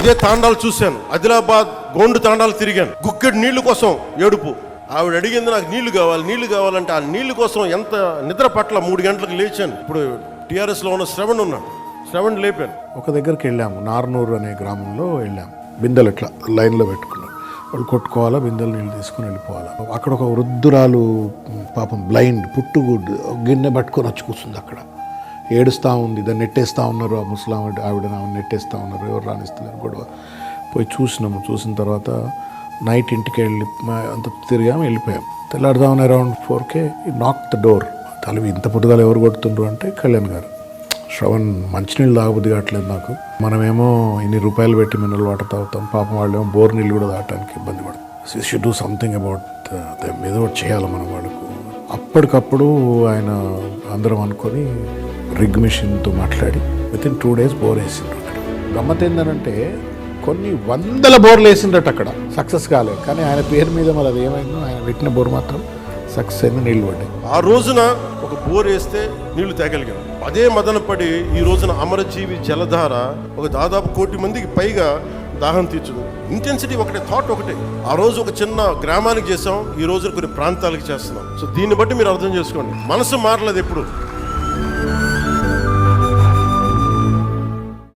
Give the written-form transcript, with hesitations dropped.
ఇదే తాండాలు చూశాను, ఆదిలాబాద్ గోండు తాండాలు తిరిగాను. గుక్కెడు నీళ్లు కోసం ఏడుపు. ఆవిడ అడిగింది నాకు నీళ్లు కావాలంటే ఆ నీళ్లు కోసం ఎంత నిద్ర పట్ల 3 గంటలకు లేచాను. ఇప్పుడు టీఆర్ఎస్ లో ఉన్న శ్రవణ్ ఉన్నాడు, శ్రవణ్ లేపాను. ఒక దగ్గరికి వెళ్ళాము, నార్నూరు అనే గ్రామంలో వెళ్ళాము. బిందెలు ఇట్లా లైన్లో పెట్టుకున్నారు, వాళ్ళు కొట్టుకోవాలా, బిందెలు నీళ్ళు తీసుకుని వెళ్ళిపోవాలా. అక్కడ ఒక వృద్ధురాలు పాపం బ్లైండ్, పుట్టుగుడ్డు, గిన్నె పట్టుకొని వచ్చి కూర్చుంది అక్కడ, ఏడుస్తూ ఉంది. దాన్ని నెట్టేస్తూ ఉన్నారు, ఆ ముసలాం ఆవిడ నెట్టేస్తూ ఉన్నారు, ఎవరు రాణిస్తున్నారు గొడవ. పోయి చూసినాము. చూసిన తర్వాత నైట్ ఇంటికి వెళ్ళి అంత తిరిగాము, వెళ్ళిపోయాం. తెల్లారుదామని అరౌండ్ 4 నాక్ ద డోర్. తలవి ఇంత పుట్టుదల ఎవరు కొడుతుండ్రు అంటే కళ్యాణ్ గారు. శ్రవణ్ మంచినీళ్ళు తాగబుద్ధి కావట్లేదు నాకు, మనమేమో ఇన్ని రూపాయలు పెట్టి మినరల్ వాటర్ తాగుతాం, పాపం వాళ్ళేమో బోర్ నీళ్ళు కూడా తాగడానికి ఇబ్బంది పడుతుంది. Should do something about them, ఏదో ఒకటి చేయాలి మనం వాళ్ళకు. అప్పటికప్పుడు ఆయన అందరం అనుకొని రిగ్ మిషన్తో మాట్లాడి వితిన్ 2 days బోర్ వేసిండ్రు అక్కడ. గమ్మత్ ఏంటంటే కొన్ని 100 బోర్లు వేసిండ్రట అక్కడ, సక్సెస్ కాలేదు. కానీ ఆయన పేరు మీద మరి అది ఏమైందో, ఆయన పెట్టిన బోర్ మాత్రం సక్సెస్ అయింది, నీళ్లు పడ్డాయి. ఆ రోజున ఒక బోర్ వేస్తే నీళ్లు తేగలిగాం. అదే మదనపడి ఈ రోజున అమరజీవి జలధార ఒక దాదాపు 1 కోటి మందికి పైగా దాహం తీర్చదు. ఇంటెన్సిటీ ఒకటే, థాట్ ఒకటే. ఆ రోజు ఒక చిన్న గ్రామానికి చేసాం, ఈ రోజు కొన్ని ప్రాంతాలకు చేస్తున్నాం. సో దీన్ని బట్టి మీరు అర్థం చేసుకోండి, మనసు మారలేదు ఎప్పుడు.